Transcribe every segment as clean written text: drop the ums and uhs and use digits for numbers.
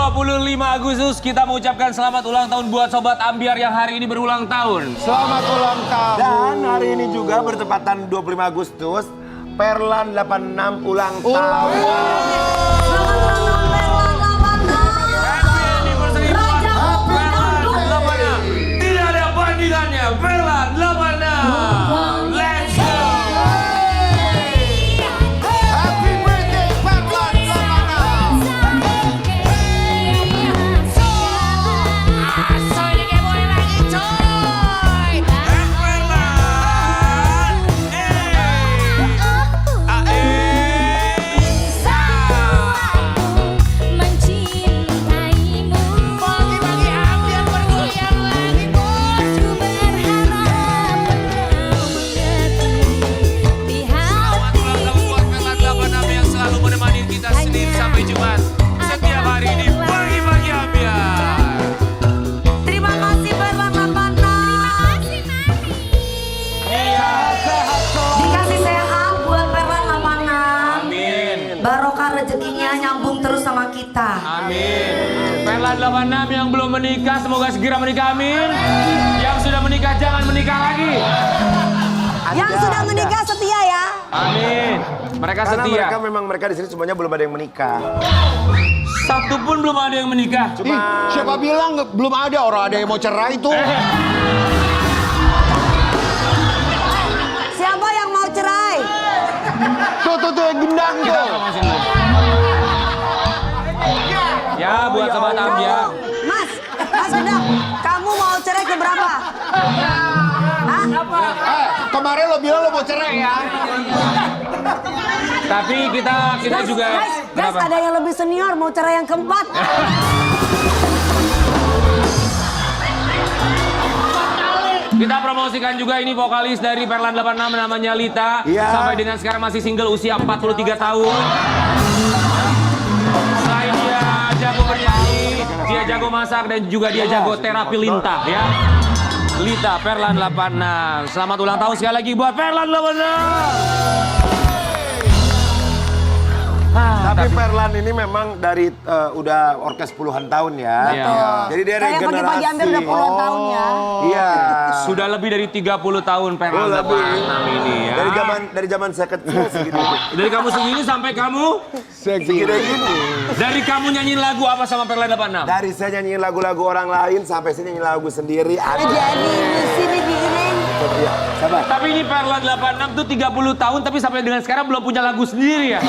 25 Agustus kita mengucapkan selamat ulang tahun buat Sobat Ambiar yang hari ini berulang tahun. Selamat ulang tahun. Dan hari ini juga bertepatan 25 Agustus, Perlan 86 ulang tahun. Tidak ada bandingannya, Perlan 86. Let's go. Happy birthday Perlan 86 yang belum menikah semoga segera menikah, amin. Yang sudah menikah jangan menikah lagi. Yang sudah menikah setia ya. Amin. Mereka Karena setia. mereka di sini semuanya belum ada yang menikah. Satu pun belum ada yang menikah.86. Siapa bilang belum ada orang ada yang mau cerai itu? Siapa yang mau cerai? Tuh yang gendang Kita tuh. promosi dulu. Ya buat Sobat Ambiar. Mas Gendang, kamu mau cerai ke berapa? Hah? Kemarin lo bilang lo mau cerai ya? Tapi kita juga Guys, ada yang lebih senior mau cerai yang keempat. Kita promosikan juga ini vokalis dari Perlan 86 namanya Lita. Iya. Sampai dengan sekarang masih single usia 43 tahun. Selain dia jago bernyanyi, dia jago masak dan juga dia jago terapi lintah ya. Lita Perlan 86. Selamat ulang tahun sekali lagi buat Perlan 86. Tapi Perlan ini memang dari udah orkes puluhan tahun ya. Iya. Jadi dia Kayak regenerasi. pagi-pagi hampir udah puluhan tahun ya. Iya. Sudah lebih dari 30 tahun Perlan 86 ini ya. Dari zaman saya kecil segitu. Dari kamu segini sampai kamu? Segitu gini. Dari kamu nyanyiin lagu apa sama Perlan 86? Dari saya nyanyiin lagu-lagu orang lain sampai saya nyanyiin lagu sendiri. Jadi di sini diiring. Iya, sabar. Tapi ini Perlan 86 tuh 30 tahun tapi sampai dengan sekarang belum punya lagu sendiri ya.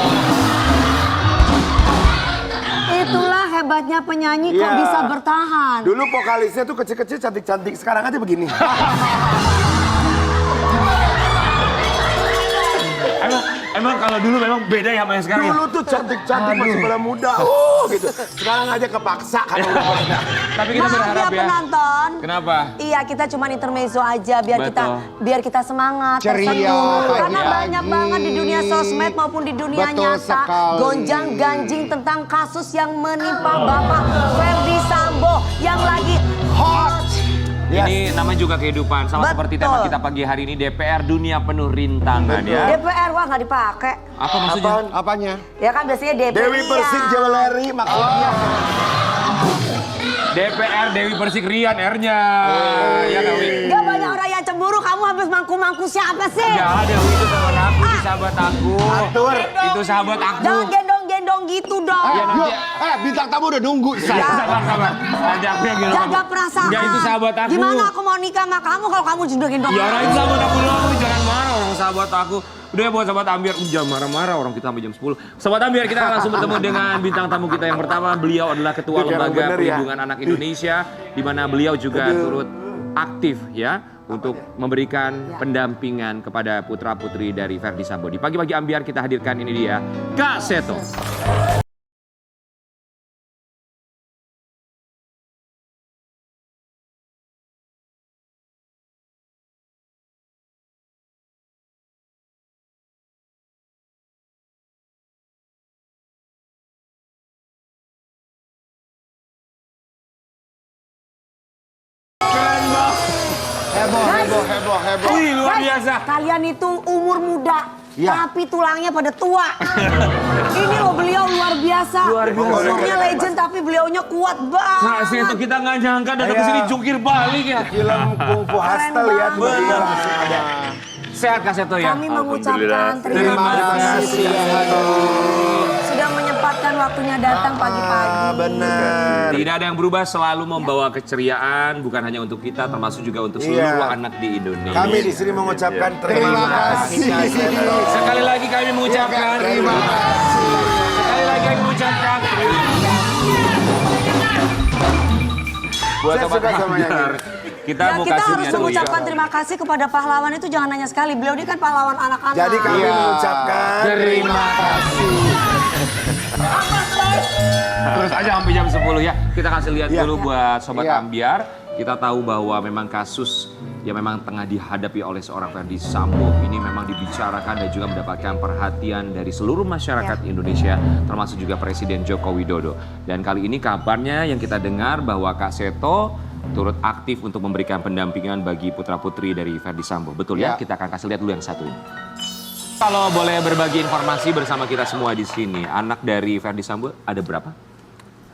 Itulah hebatnya penyanyi kok Iya. bisa bertahan. Dulu vokalisnya tuh kecil-kecil cantik-cantik, sekarang aja begini. Emang kalau dulu memang beda ya sama yang sekarang Dulu tuh cantik-cantik masih pada muda. Gitu. Sekarang aja kepaksa karena udah pada. Tapi kita Maaf berharap ya ya. penonton. Kenapa? Iya, kita cuma intermezzo aja biar kita semangat, Ceria, tersentuh. Karena pagi-pagi. banyak banget di dunia sosmed maupun di dunia Betul nyata sekali. gonjang-ganjing tentang kasus yang menimpa Bapak Ferdy Sambo yang lagi hot. Ini namanya juga kehidupan. Sama seperti tema Betul. kita pagi hari ini DPR dunia penuh rintangan ya. DPR wah nggak dipakai. Apa maksudnya? Apaan? Apanya? Ya kan biasanya DPR. Dewi Persik Jewelry maksudnya. DPR Dewi Persik Rian R-nya. Ya nggak, Wi? Gak banyak orang yang cemburu, kamu habis mangku-mangku siapa sih? Ya ada, Wi. Itu teman aku, itu sahabat aku. Atur. Itu sahabat aku. Jangan gendong-gendong gitu dong. Ya, nanti- Bintang tamu udah nunggu. Sabar. Nanti aku yang gendong Jaga kamu. perasaan. Ya itu sahabat aku. Gimana aku mau nikah sama kamu kalau kamu gendong-gendong? Ya orang itu sahabat aku doang, jangan marah orang sahabat aku. Udah ya buat sahabat Ambiar, jangan marah-marah orang kita sampai jam 10. Sahabat Ambiar, kita langsung bertemu dengan bintang tamu kita yang pertama. Beliau adalah Ketua Itu jarang Lembaga bener ya. Perlindungan Anak Indonesia, di mana beliau juga turut aktif ya untuk memberikan pendampingan kepada putra-putri dari Ferdy Sambo. Di pagi-pagi Ambiar kita hadirkan ini dia, Kak Seto. Heboh. Wih, luar Guys, biasa. kalian itu umur muda, Iya. tapi tulangnya pada tua. Ini loh beliau luar biasa biasa. Musuhnya legend tapi beliaunya kuat banget. Kak Seto kita nggak nyangka datang ke sini jungkir balik ya. Film Kung Fu Hustle ya. Benar. Sehat Kak Seto ya. Kami mengucapkan terima kasih sudah menyempatkan waktunya datang pagi-pagi. Benar. Tidak ada yang berubah, selalu membawa keceriaan bukan hanya untuk kita, termasuk juga untuk seluruh anak di Indonesia. Kami di sini mengucapkan terima kasih. Sekali lagi kami mengucapkan Terima kasih. Sekali lagi kami mengucapkan buat Saya Sobat suka sama yang Ambiar, kita Ya, mau kita kasih harus mengucapkan terima kasih kepada pahlawan itu jangan hanya sekali. Beliau ini kan pahlawan anak-anak. Jadi kami Iya. mengucapkan terima kasih. Terus aja sampai jam 10 ya. Kita kasih lihat Iya. dulu buat Sobat Iya. Ambiar. Kita tahu bahwa memang kasus yang memang tengah dihadapi oleh seorang Ferdi Sambo ini memang dibicarakan dan juga mendapatkan perhatian dari seluruh masyarakat Indonesia, termasuk juga Presiden Joko Widodo. Dan kali ini kabarnya yang kita dengar bahwa Kak Seto turut aktif untuk memberikan pendampingan bagi putra-putri dari Ferdi Sambo. Betul ya? Ya. Kita akan kasih lihat dulu yang satu ini. Kalau boleh berbagi informasi bersama kita semua di sini, anak dari Ferdi Sambo ada berapa?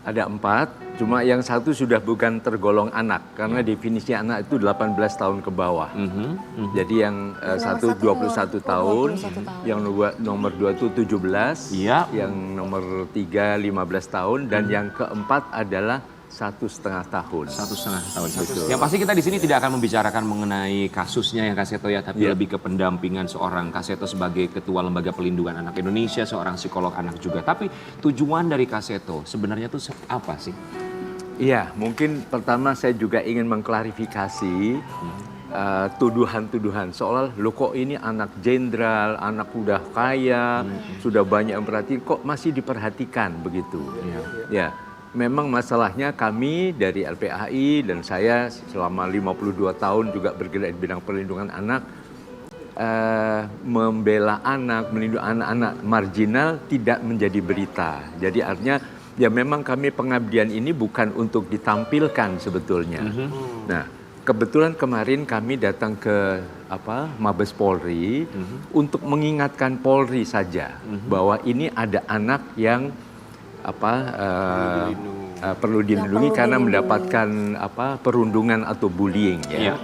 Ada 4, cuma yang satu sudah bukan tergolong anak. Karena definisi anak itu 18 tahun ke bawah. Jadi yang satu 21 tahun, yang nomor 2 itu 17, Iya. yang nomor 3 15 tahun, dan yang keempat adalah 1,5 tahun. 1,5 tahun. Betul. Yang pasti kita di sini tidak akan membicarakan mengenai kasusnya yang Kak Seto ya, tapi Iya. lebih ke pendampingan seorang Kak Seto sebagai Ketua Lembaga Pelindungan Anak Indonesia, seorang psikolog anak juga. Tapi tujuan dari Kak Seto sebenarnya itu apa sih? Iya, mungkin pertama saya juga ingin mengklarifikasi tuduhan-tuduhan soal lo kok ini anak jenderal, anak udah kaya, sudah banyak yang perhatian, kok masih diperhatikan begitu. Ya, memang masalahnya kami dari LPAI dan saya selama 52 tahun juga bergerak di bidang perlindungan anak, membela anak, melindungi anak-anak marginal tidak menjadi berita. Jadi artinya ya memang kami pengabdian ini bukan untuk ditampilkan sebetulnya. Nah, kebetulan kemarin kami datang ke Mabes Polri untuk mengingatkan Polri saja bahwa ini ada anak yang perlu dilindungi karena mendapatkan perundungan atau bullying ya.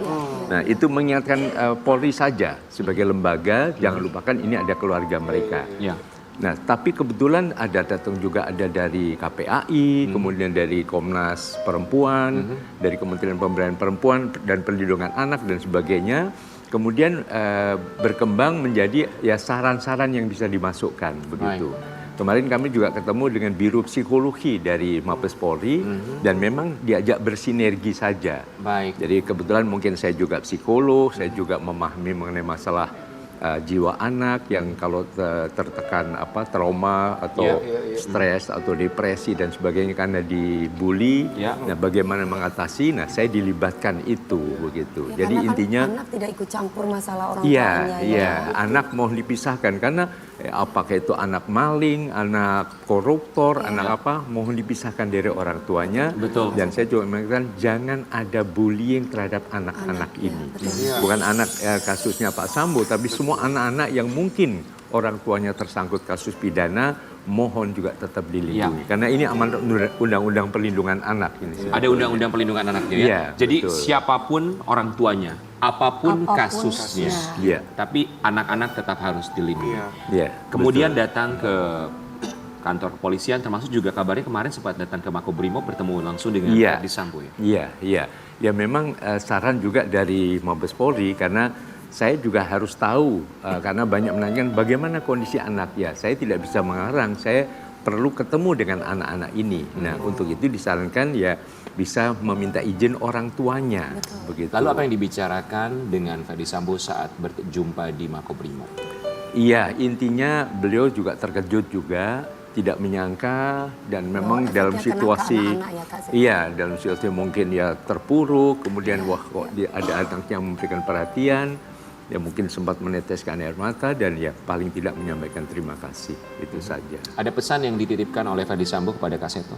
Nah, itu mengingatkan Polri saja sebagai lembaga, jangan lupakan ini ada keluarga mereka. Ya. Nah, tapi kebetulan datang juga ada dari KPAI, kemudian dari Komnas Perempuan, dari Kementerian Pemberdayaan Perempuan dan Perlindungan Anak dan sebagainya. Kemudian berkembang menjadi ya saran-saran yang bisa dimasukkan begitu. Kemarin kami juga ketemu dengan Biro Psikologi dari Mabes Polri dan memang diajak bersinergi saja. Baik. Jadi kebetulan mungkin saya juga psikolog, saya juga memahami mengenai masalah jiwa anak yang kalau tertekan trauma atau stres atau depresi dan sebagainya karena dibully. Nah, bagaimana mengatasi? Nah, saya dilibatkan itu begitu. Ya, jadi kan intinya anak tidak ikut campur masalah orang tuanya. Iya, anak mau dipisahkan karena apakah itu anak maling, anak koruptor, anak mohon dipisahkan dari orang tuanya. Betul. Dan saya juga mengatakan jangan ada bullying terhadap anak-anak ini. Bukan anak kasusnya Pak Sambo, tapi semua anak-anak yang mungkin orang tuanya tersangkut kasus pidana, mohon juga tetap dilindungi. Karena ini amanat Undang-Undang Perlindungan Anak ini. Ada Undang-Undang Perlindungan Anaknya ya. Iya, Jadi betul. siapapun orang tuanya, apapun kasusnya, Iya. tapi anak-anak tetap harus dilindungi. Iya, Kemudian datang ke kantor kepolisian, termasuk juga kabarnya kemarin sempat datang ke Makobrimob bertemu langsung dengan Ferdi Sambo ya. Iya. Ya memang saran juga dari Mabes Polri karena saya juga harus tahu karena banyak menanyakan bagaimana kondisi anak ya. Saya tidak bisa mengarang, saya perlu ketemu dengan anak-anak ini. Nah, untuk itu disarankan ya bisa meminta izin orang tuanya. Begitu. Lalu apa yang dibicarakan dengan Ferdi Sambo saat berjumpa di Makobrimob? Iya, intinya beliau juga terkejut juga, tidak menyangka dan memang dalam situasi dalam situasi mungkin ya terpuruk, kemudian wah kok ada anak yang memberikan perhatian, ya mungkin sempat meneteskan air mata dan ya paling tidak menyampaikan terima kasih, itu saja. Ada pesan yang dititipkan oleh Ferdi Sambo kepada Kak Seto?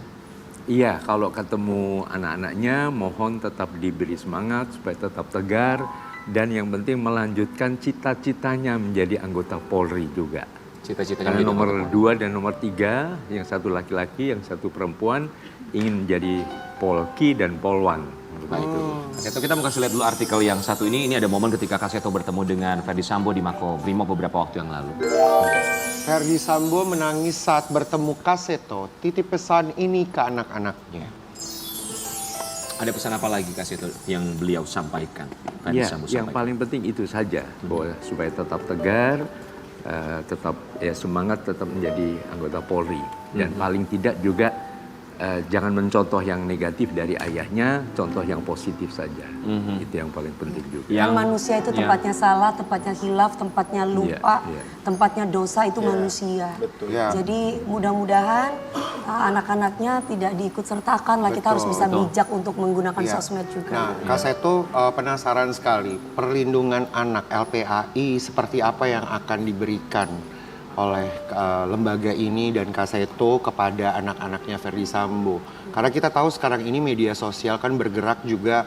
Iya, kalau ketemu anak-anaknya mohon tetap diberi semangat supaya tetap tegar dan yang penting melanjutkan cita-citanya menjadi anggota Polri juga. Cita-citanya Karena menjadi nomor anggota Polri. 2 dan nomor 3, yang satu laki-laki, yang satu perempuan, ingin menjadi Polki dan Polwan. Baik. Kak Seto, kita mau kasih lihat dulu artikel yang satu ini. Ini ada momen ketika Kak Seto bertemu dengan Ferdi Sambo di Makobrimob beberapa waktu yang lalu. Ferdi Sambo menangis saat bertemu Kak Seto. Titip pesan ini ke anak-anaknya. Ada pesan apa lagi Kak Seto yang beliau sampaikan? Ferdi Ya, Sambo yang sampaikan. paling penting itu saja, bahwa supaya tetap tegar, tetap ya semangat, tetap menjadi anggota Polri. Dan paling tidak juga jangan mencontoh yang negatif dari ayahnya, contoh yang positif saja. Itu yang paling penting juga. Yang manusia itu tempatnya salah, tempatnya hilaf, tempatnya lupa, Iya. tempatnya dosa itu manusia. Ya. Jadi mudah-mudahan anak-anaknya tidak diikut sertakan lah. Kita harus bisa bijak untuk menggunakan Iya. sosmed juga. Nah, Kak Seto penasaran sekali, perlindungan anak LPAI seperti apa yang akan diberikan oleh lembaga ini dan Kak Seto kepada anak-anaknya Ferdi Sambo. Karena kita tahu sekarang ini media sosial kan bergerak juga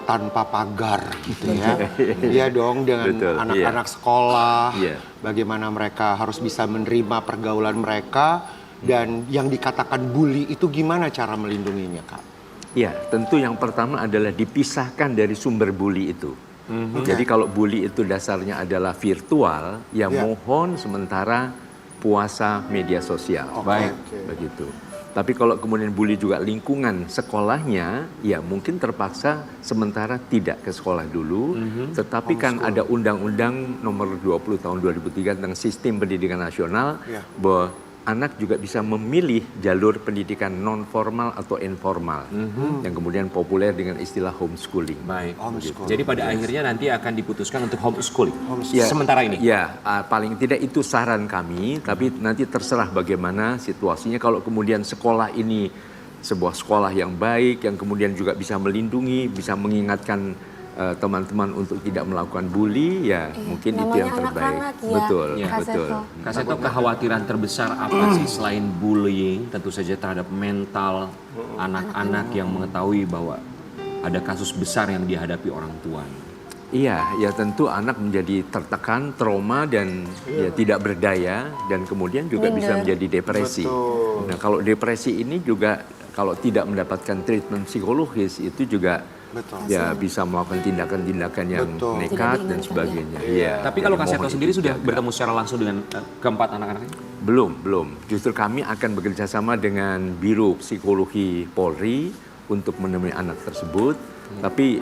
tanpa pagar gitu ya. Iya dong, dengan Betul, anak-anak sekolah, Iya. bagaimana mereka harus bisa menerima pergaulan mereka, dan yang dikatakan bully itu gimana cara melindunginya, Kak? Ya, tentu yang pertama adalah dipisahkan dari sumber bully itu. Jadi kalau bully itu dasarnya adalah virtual, ya Ya. mohon sementara puasa media sosial. Baik. Begitu. Tapi kalau kemudian bully juga lingkungan sekolahnya, ya mungkin terpaksa sementara tidak ke sekolah dulu. Tetapi kan ada Undang-Undang Nomor 20 Tahun 2003 tentang Sistem Pendidikan Nasional, Ya. bahwa anak juga bisa memilih jalur pendidikan non formal atau informal, yang kemudian populer dengan istilah homeschooling. Baik. Homeschooling. Jadi pada akhirnya nanti akan diputuskan untuk homeschooling. Ya, Sementara ini. Ya, paling tidak itu saran kami, tapi nanti terserah bagaimana situasinya. Kalau kemudian sekolah ini sebuah sekolah yang baik, yang kemudian juga bisa melindungi, bisa mengingatkan teman-teman untuk tidak melakukan bully, ya mungkin itu yang namanya terbaik. anak-anak ya, Betul, Kak betul. Seto. Kak Seto, kekhawatiran terbesar apa sih selain bullying, tentu saja terhadap mental anak-anak yang mengetahui bahwa ada kasus besar yang dihadapi orang tua? Iya, ya tentu anak menjadi tertekan, trauma dan ya tidak berdaya, dan kemudian juga bisa menjadi depresi. Nah, kalau depresi ini juga kalau tidak mendapatkan treatment psikologis itu juga ya bisa melakukan tindakan-tindakan yang nekat dan sebagainya. Iya. Tapi kalau jadi Kak Seto mohon sendiri itu sudah dijaga. bertemu secara langsung dengan keempat anak-anaknya? Belum. Justru kami akan bekerja sama dengan Biro Psikologi Polri untuk menemui anak tersebut. Tapi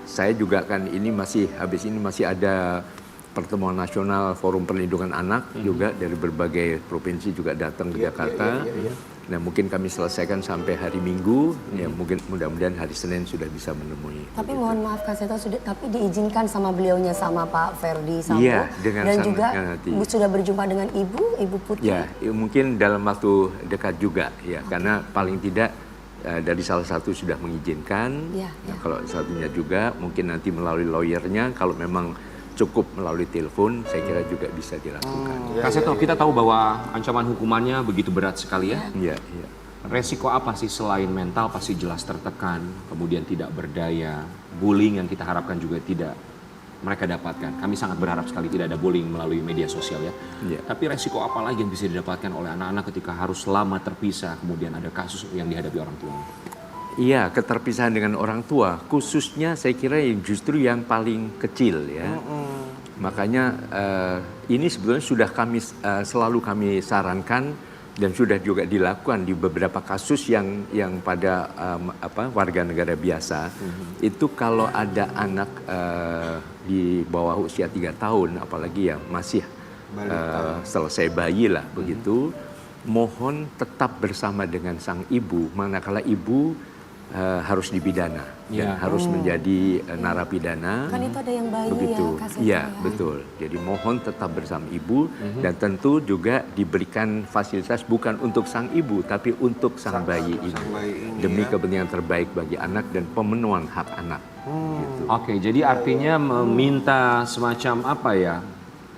saya juga kan habis ini masih ada pertemuan nasional Forum Perlindungan Anak juga dari berbagai provinsi juga datang ke Jakarta. Nah, mungkin kami selesaikan sampai hari Minggu, ya mungkin mudah-mudahan hari Senin sudah bisa menemui. Tapi mohon maaf Kak Seto, tapi diizinkan sama beliaunya, sama Pak Ferdi Sambo. Iya, dengan dan sangat juga hati. sudah berjumpa dengan Ibu Putri. Ya, mungkin dalam waktu dekat juga ya, karena paling tidak dari salah satu sudah mengizinkan. Ya, Nah, kalau satunya juga mungkin nanti melalui lawyernya, kalau memang cukup melalui telepon, saya kira juga bisa dilakukan. Kak Seto, kita tahu bahwa ancaman hukumannya begitu berat sekali ya. Iya. Resiko apa sih selain mental pasti jelas tertekan, kemudian tidak berdaya, bullying yang kita harapkan juga tidak mereka dapatkan. Kami sangat berharap sekali tidak ada bullying melalui media sosial ya. Iya. Tapi resiko apa lagi yang bisa didapatkan oleh anak-anak ketika harus lama terpisah, kemudian ada kasus yang dihadapi orang tua? Iya, keterpisahan dengan orang tua, khususnya saya kira justru yang paling kecil ya. Makanya ini sebetulnya sudah selalu kami sarankan dan sudah juga dilakukan di beberapa kasus yang pada warga negara biasa. Itu kalau ada anak di bawah usia 3 tahun, apalagi ya masih selesai bayi lah begitu, mohon tetap bersama dengan sang ibu, manakala ibu harus dipidana dan harus menjadi narapidana. Kan itu ada yang bayi Begitu. ya Kak Seto. Iya, betul. Jadi mohon tetap bersama ibu dan tentu juga diberikan fasilitas bukan untuk sang ibu tapi untuk sang bayi ini. Demi kepentingan terbaik bagi anak dan pemenuhan hak anak. Gitu. Oke, jadi artinya meminta semacam apa ya?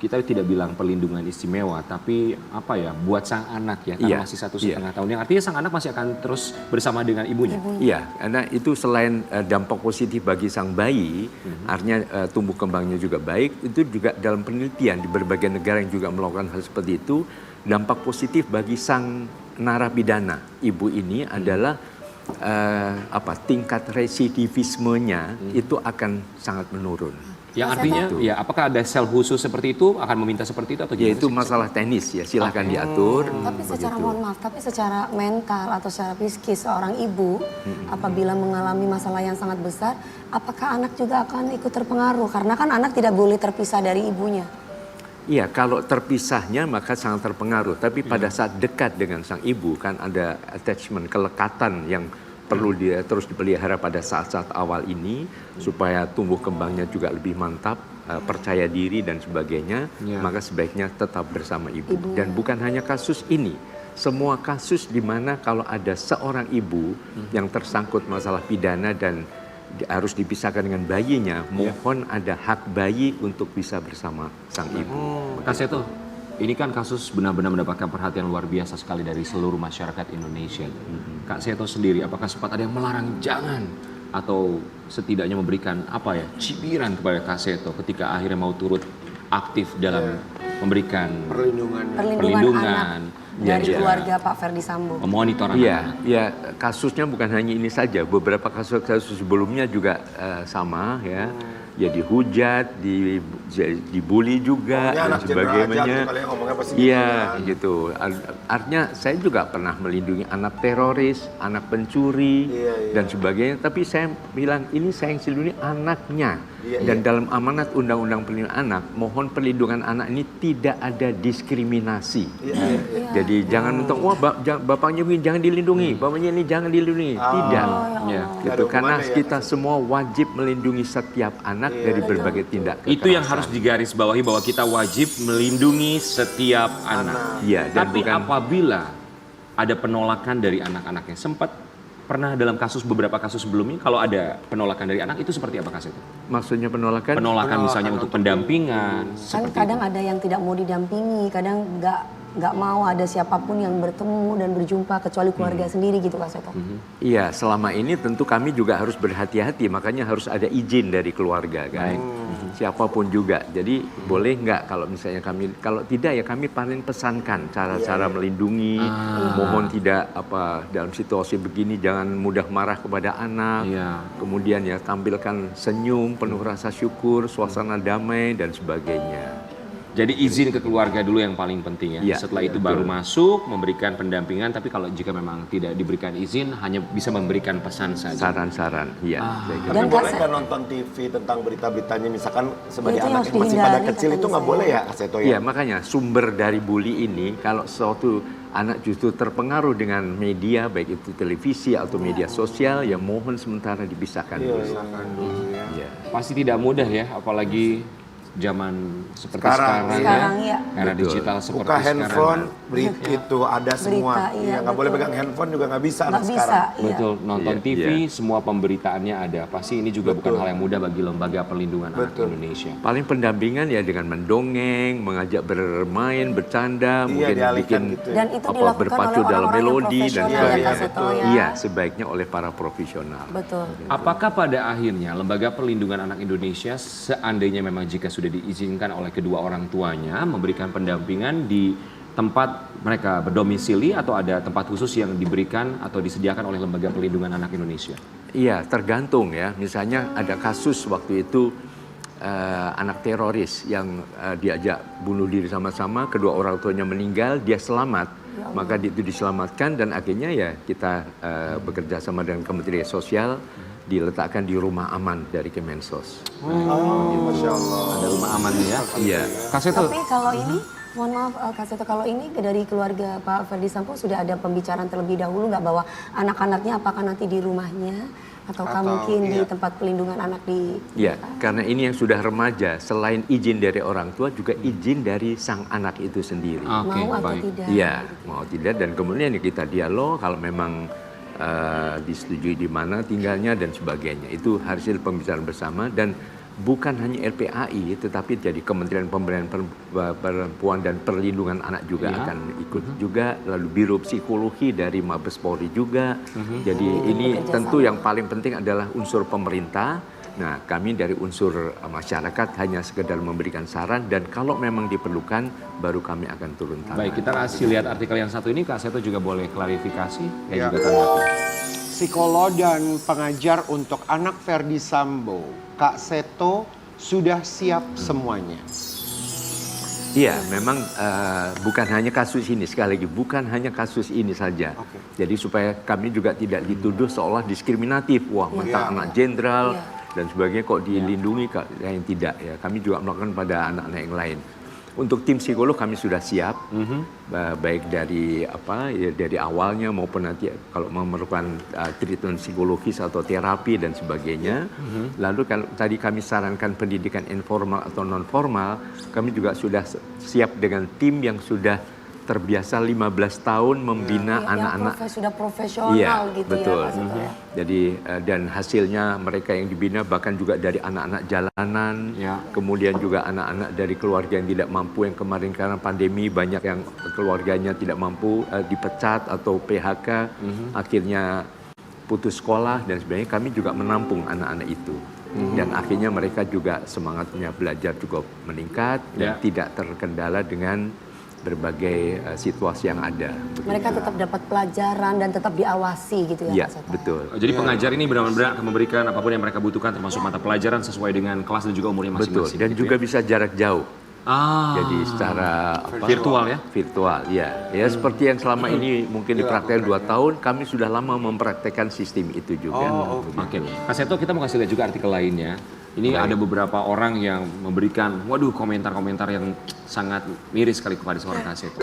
kita tidak bilang perlindungan istimewa, tapi apa ya, buat sang anak ya, karena Iya, masih 1,5 tahun, yang artinya sang anak masih akan terus bersama dengan ibunya. Iya, karena itu selain dampak positif bagi sang bayi, artinya tumbuh kembangnya juga baik, itu juga dalam penelitian di berbagai negara yang juga melakukan hal seperti itu, dampak positif bagi sang narapidana ibu ini adalah tingkat residivismenya itu akan sangat menurun. Yang artinya, ya apakah ada sel khusus seperti itu akan meminta seperti itu atau gimana? Yaitu masalah teknis ya, silahkan diatur. Tapi secara begitu. mohon maaf, tapi secara mental atau secara psikis seorang ibu apabila mengalami masalah yang sangat besar, apakah anak juga akan ikut terpengaruh? Karena kan anak tidak boleh terpisah dari ibunya. Iya, kalau terpisahnya maka sangat terpengaruh. Tapi pada saat dekat dengan sang ibu kan ada attachment, kelekatan yang perlu dia terus dipelihara pada saat-saat awal ini supaya tumbuh kembangnya juga lebih mantap, percaya diri dan sebagainya. Maka sebaiknya tetap bersama ibu. Dan bukan hanya kasus ini, semua kasus di mana kalau ada seorang ibu yang tersangkut masalah pidana dan harus dipisahkan dengan bayinya, mohon ada hak bayi untuk bisa bersama sang ibu. Kak Seto, ini kan kasus benar-benar mendapatkan perhatian luar biasa sekali dari seluruh masyarakat Indonesia. Kak Seto sendiri, apakah sempat ada yang melarang jangan atau setidaknya memberikan cibiran kepada Kak Seto ketika akhirnya mau turut aktif dalam memberikan perlindungan dari keluarga Pak Ferdi Sambo. memonitor Iya, anak-anak? ya kasusnya bukan hanya ini saja, beberapa kasus-kasus sebelumnya juga sama ya. Ya dihujat, dibully juga Pokoknya dan anak jenderal aja sebagainya. gitu, kalau yang ngomongnya pasti gitu Iya, kan. gitu. Artinya saya juga pernah melindungi anak teroris, anak pencuri dan sebagainya. Tapi saya bilang ini saya yang melindungi anaknya. Dan dalam amanat Undang-Undang Perlindungan Anak, mohon perlindungan anak ini tidak ada diskriminasi. Jadi jangan untuk bapaknya ini jangan dilindungi, bapaknya ini jangan dilindungi. Tidak. Ya. Gitu. Karena hukumannya ya. kita semua wajib melindungi setiap anak dari berbagai tindak kekerasan. Itu yang harus digarisbawahi bahwa kita wajib melindungi setiap anak. Iya, dan Tapi bukan apabila ada penolakan dari anak-anaknya, sempat pernah dalam beberapa kasus sebelumnya kalau ada penolakan dari anak itu seperti apa Kak Seto? maksudnya penolakan. Penolakan misalnya untuk pendampingan, Kan seperti kadang ada yang tidak mau didampingi, kadang nggak mau ada siapapun yang bertemu dan berjumpa kecuali keluarga sendiri gitu Kak Seto. Iya, selama ini tentu kami juga harus berhati-hati, makanya harus ada izin dari keluarga kan. Siapapun juga. Jadi boleh nggak kalau misalnya kami, kalau tidak ya kami paling pesankan cara-cara melindungi, mohon tidak dalam situasi begini jangan mudah marah kepada anak. Iya. Kemudian ya tampilkan senyum, penuh rasa syukur, suasana damai dan sebagainya. Jadi izin ke keluarga dulu yang paling penting ya. Iya, Setelah itu baru masuk memberikan pendampingan. Tapi kalau jika memang tidak diberikan izin, hanya bisa memberikan pesan saja. Saran-saran, iya. saya kira. Tapi Dan boleh Kak nggak nonton TV tentang berita-beritanya misalkan sebagai Itu yang anak harus yang masih pada dihindari, kecil itu katanya nggak saya. boleh ya Kak Seto ya? Iya, makanya sumber dari bully ini kalau suatu anak justru terpengaruh dengan media baik itu televisi atau media sosial ya mohon sementara dipisahkan dulu. Iya. Pasti tidak mudah ya, apalagi zaman seperti Sekarang, sekarang, iya. Era Betul. digital seperti Buka sekarang. handphone, berita itu ada semua. Berita, iya, Iya, nggak boleh betul. pegang handphone juga nggak bisa Nggak anak bisa, sekarang. iya. Betul, nonton Iya, TV, iya. semua pemberitaannya ada. Pasti ini juga bukan hal yang mudah bagi lembaga perlindungan anak Indonesia. Paling pendampingan ya dengan mendongeng, mengajak bermain, bercanda, Iya, mungkin dialihkan bikin gitu ya. Dan itu dilakukan berpacu oleh dalam orang-orang yang melodi dan profesional ya, sebagainya. Kak Seto, ya. Iya, sebaiknya oleh para profesional. Betul. Apakah pada akhirnya Lembaga Perlindungan Anak Indonesia seandainya memang jika sudah diizinkan oleh kedua orang tuanya memberikan pendampingan di tempat mereka berdomisili atau ada tempat khusus yang diberikan atau disediakan oleh Lembaga Perlindungan Anak Indonesia? Iya, tergantung ya. Misalnya ada kasus waktu itu anak teroris yang diajak bunuh diri sama-sama, kedua orang tuanya meninggal, dia selamat. Maka itu diselamatkan dan akhirnya ya kita bekerja sama dengan Kementerian Sosial diletakkan di rumah aman dari Kemensos. Masya Allah. Ada rumah aman ya? Iya. Kak Seto, Tapi kalau ini, mohon maaf Kak Seto, kalau ini dari keluarga Pak Ferdi Sambo sudah ada pembicaraan terlebih dahulu nggak bahwa anak-anaknya apakah nanti di rumahnya ataukah mungkin di tempat pelindungan anak di... Ya, karena ini yang sudah remaja, selain izin dari orang tua juga izin dari sang anak itu sendiri. Oke, Mau atau baik. tidak? Iya, mau tidak dan kemudian kita dialog kalau memang disetujui di mana tinggalnya dan sebagainya. Itu hasil pembicaraan bersama dan bukan hanya LPAI, tetapi jadi Kementerian Pemberdayaan Perempuan dan Perlindungan Anak juga akan ikut juga, lalu Biro Psikologi dari Mabes Polri juga. Jadi ini tentu yang paling penting adalah unsur pemerintah. Nah, kami dari unsur masyarakat hanya sekedar memberikan saran, dan kalau memang diperlukan baru kami akan turun tangan. Baik, kita kasih lihat artikel yang satu ini. Kak Seto juga boleh klarifikasi dan Ya. juga tanggapi. Psikolog dan pengajar untuk anak Verdi Sambo, Kak Seto sudah siap semuanya. Iya, memang bukan hanya kasus ini, sekali lagi bukan hanya kasus ini saja. Oke. Jadi supaya kami juga tidak dituduh seolah diskriminatif, wah mentang Iya. anak jenderal Iya. dan sebagainya kok dilindungi, yang tidak ya. Kami juga melakukan pada anak-anak yang lain. Untuk tim psikolog kami sudah siap, baik dari dari awalnya maupun nanti kalau memerlukan treatment psikologis atau terapi dan sebagainya. Lalu kalau tadi kami sarankan pendidikan informal atau non formal, kami juga sudah siap dengan tim yang sudah terbiasa 15 tahun membina anak-anak. Sudah profesional Iya, gitu betul. ya Kak Seto ya. Jadi dan hasilnya mereka yang dibina bahkan juga dari anak-anak jalanan, Ya. kemudian juga anak-anak dari keluarga yang tidak mampu, yang kemarin karena pandemi banyak yang keluarganya tidak mampu, dipecat atau PHK, akhirnya putus sekolah dan sebagainya. Kami juga menampung anak-anak itu. Dan akhirnya mereka juga semangatnya belajar juga meningkat dan Ya. tidak terkendala dengan berbagai situasi yang ada. Mereka tetap dapat pelajaran dan tetap diawasi gitu ya Iya, Kak Seto. betul. Jadi pengajar ini benar-benar akan memberikan apapun yang mereka butuhkan, termasuk mata pelajaran sesuai dengan kelas dan juga umurnya Betul, masing-masing. dan gitu juga ya. bisa jarak jauh. Jadi secara virtual ya. virtual, ya. Ya seperti yang selama ini mungkin dipraktekkan 2 tahun, kami sudah lama mempraktekkan sistem itu juga. Oke, Kak Seto, kita mau kasih lihat juga artikel lainnya. Ini ada beberapa orang yang memberikan, komentar-komentar yang sangat miris sekali kepada seorang Kak Seto.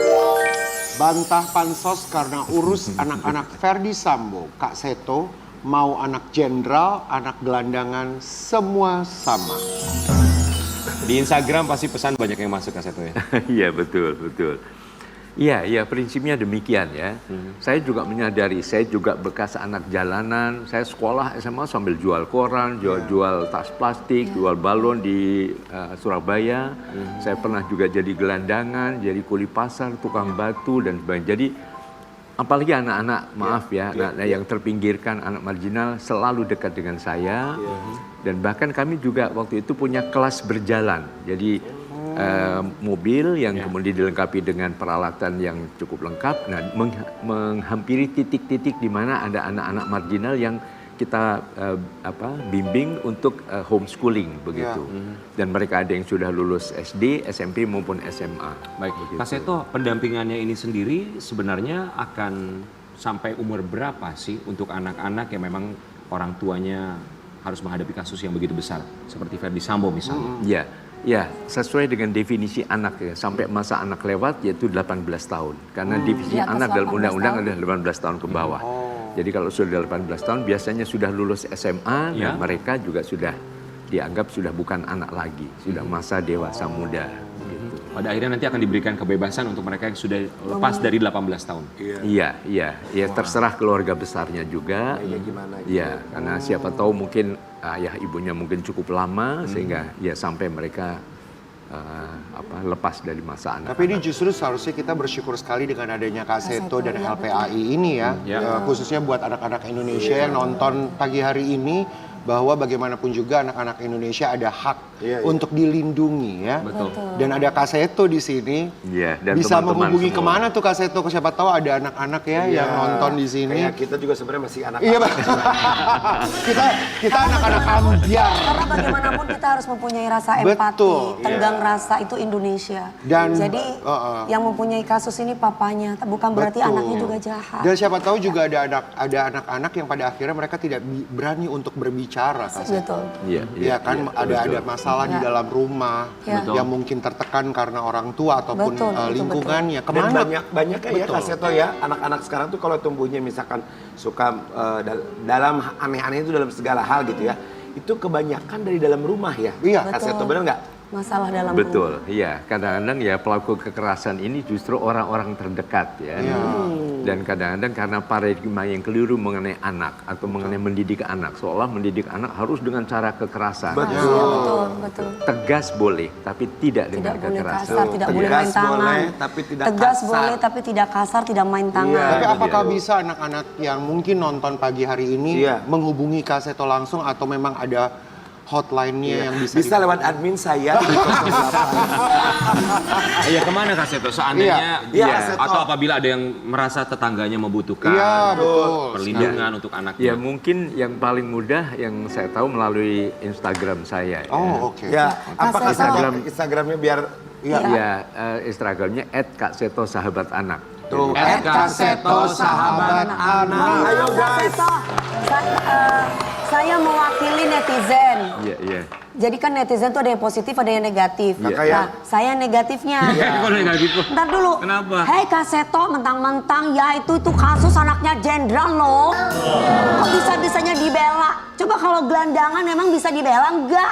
Bantah pansos karena urus anak-anak Verdi Sambo, Kak Seto mau anak jenderal, anak gelandangan, semua sama. Di Instagram pasti pesan banyak yang masuk, Kak Seto ya. Iya, betul, betul. Iya, prinsipnya demikian ya. Saya juga menyadari, saya juga bekas anak jalanan. Saya sekolah SMA sambil jual koran, jual tas plastik, jual balon di Surabaya. Saya pernah juga jadi gelandangan, jadi kuli pasar, tukang batu dan sebagainya. Jadi apalagi anak-anak, maaf ya, anak-anak yang terpinggirkan, anak marginal selalu dekat dengan saya. Dan bahkan kami juga waktu itu punya kelas berjalan. Jadi mobil yang kemudian dilengkapi dengan peralatan yang cukup lengkap, nah menghampiri titik-titik di mana ada anak-anak marginal yang kita bimbing untuk homeschooling begitu. Dan mereka ada yang sudah lulus SD, SMP maupun SMA. Baik, Begitu. Kak Seto, pendampingannya ini sendiri sebenarnya akan sampai umur berapa sih untuk anak-anak yang memang orang tuanya harus menghadapi kasus yang begitu besar, seperti Verdi Sambo misalnya? Ya, sesuai dengan definisi anak ya, sampai masa anak lewat yaitu 18 tahun. Karena definisi Di atas anak dalam 18 undang-undang tahun. adalah 18 tahun ke bawah. Jadi kalau sudah 18 tahun biasanya sudah lulus SMA, Ya. dan mereka juga sudah dianggap sudah bukan anak lagi, sudah masa dewasa muda. Gitu. Pada akhirnya nanti akan diberikan kebebasan untuk mereka yang sudah lepas dari 18 tahun. Iya, terserah keluarga besarnya juga. Gimana gitu. Iya, karena siapa tahu mungkin ayah ibunya mungkin cukup lama sehingga ya sampai mereka lepas dari masa anak. Tapi ini justru seharusnya kita bersyukur sekali dengan adanya Kak Seto dan LPAI ini ya. Khususnya buat anak-anak Indonesia yang nonton pagi hari ini, bahwa bagaimanapun juga anak-anak Indonesia ada hak untuk dilindungi ya. Betul. Dan ada Kak Seto di sini. Iya, dan Bisa teman-teman menghubungi semua. kemana tuh Kak Seto? Siapa tahu ada anak-anak ya yang nonton di sini. Kayak kita juga sebenarnya masih anak. Iya Bang. kita anak-anak ambiar. Karena bagaimanapun kita harus mempunyai rasa empati, Betul. tenggang rasa itu Indonesia. Dan, jadi yang mempunyai kasus ini papanya, bukan berarti Betul. anaknya juga jahat. Dan siapa tahu juga ada anak-anak yang pada akhirnya mereka tidak berani untuk berbicara Kak Seto. Betul. Iya kan ada masalah di Ya. dalam rumah Ya. Betul. yang mungkin tertekan karena orang tua ataupun Betul, itu lingkungannya. Dan Kemana? banyak ya Betul. Kak Seto ya, anak-anak sekarang tuh kalau tumbuhnya misalkan suka dalam aneh-aneh itu dalam segala hal gitu ya, itu kebanyakan dari dalam rumah ya. Iya. Kak Betul. Seto, bener nggak? masalah dalam Betul, iya. Kadang-kadang ya pelaku kekerasan ini justru orang-orang terdekat ya. Dan kadang-kadang karena paradigma yang keliru mengenai anak atau mengenai mendidik anak, seolah mendidik anak harus dengan cara kekerasan. Iya, betul, betul. Tegas boleh, tapi tidak dengan Tidak boleh kekerasan. kasar, tidak boleh main Tegas tangan. boleh, tapi tidak Tegas kasar. boleh, tapi tidak kasar, tidak main tangan. Tapi itu apakah dia. bisa anak-anak yang mungkin nonton pagi hari ini Iya. menghubungi Kak Seto langsung atau memang ada hotline-nya yang bisa Bisa lewat admin saya di 08. Iya, kemana Kak Seto? Seandainya Iya, Kak Seto. atau apabila ada yang merasa tetangganya membutuhkan Iya, betul. perlindungan untuk Ya anaknya. mungkin yang paling mudah yang saya tahu melalui Instagram saya. Oh, oke. Ya, apakah Instagram. Instagramnya biar Ya, Instagramnya @kakseto_sahabat_anak. tuh. Kak Seto sahabat Anak, ayo guys. Saya mewakili netizen. Iya, iya. Jadi kan netizen tuh ada yang positif, ada yang negatif. Iya. Kayak- Nah, saya negatifnya. Kok negatif kok? Ntar dulu. Kenapa? Hei Kak Seto, mentang-mentang ya itu kasus anaknya jenderal loh. Kok bisa-bisanya dibela? Coba kalau gelandangan memang bisa dibela enggak?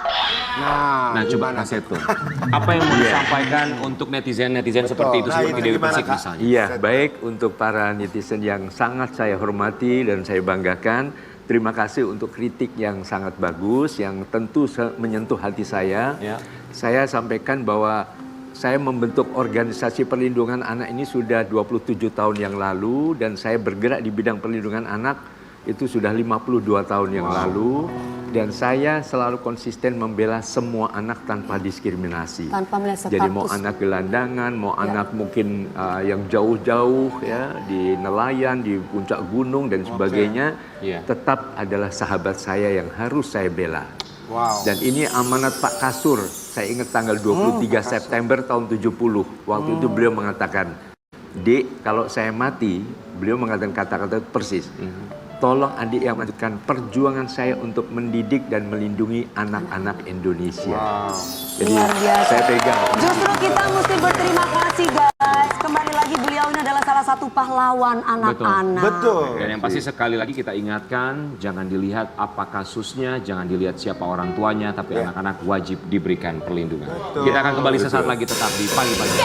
Nah, coba Kak Seto. Apa yang mau disampaikan untuk netizen-netizen seperti itu, Nah, seperti itu Dewi gimana, Persik Kak? misalnya? Iya, baik untuk para netizen yang sangat saya hormati dan saya banggakan. Terima kasih untuk kritik yang sangat bagus, yang tentu menyentuh hati saya. Ya. Saya sampaikan bahwa saya membentuk organisasi perlindungan anak ini sudah 27 tahun yang lalu dan saya bergerak di bidang perlindungan anak itu sudah 52 tahun yang lalu. Dan saya selalu konsisten membela semua anak tanpa diskriminasi. Tanpa melihat status. Jadi mau anak gelandangan, mau anak mungkin yang jauh-jauh ya di nelayan, di puncak gunung dan sebagainya, Iya. tetap adalah sahabat saya yang harus saya bela. Wow. Dan ini amanat Pak Kasur. Saya ingat tanggal 23 September tahun 70. Waktu itu beliau mengatakan, "Dek, kalau saya mati," beliau mengatakan kata-kata persis. "Tolong adik yang melanjutkan perjuangan saya untuk mendidik dan melindungi anak-anak Indonesia." Jadi Luar biasa. saya pegang. Justru kita mesti berterima kasih guys. Kembali lagi beliau ini adalah salah satu pahlawan anak-anak. Betul. Dan yang pasti sekali lagi kita ingatkan, jangan dilihat apa kasusnya, jangan dilihat siapa orang tuanya, tapi anak-anak wajib diberikan perlindungan. Kita akan kembali sesaat lagi tetap di Pagi-Pagi.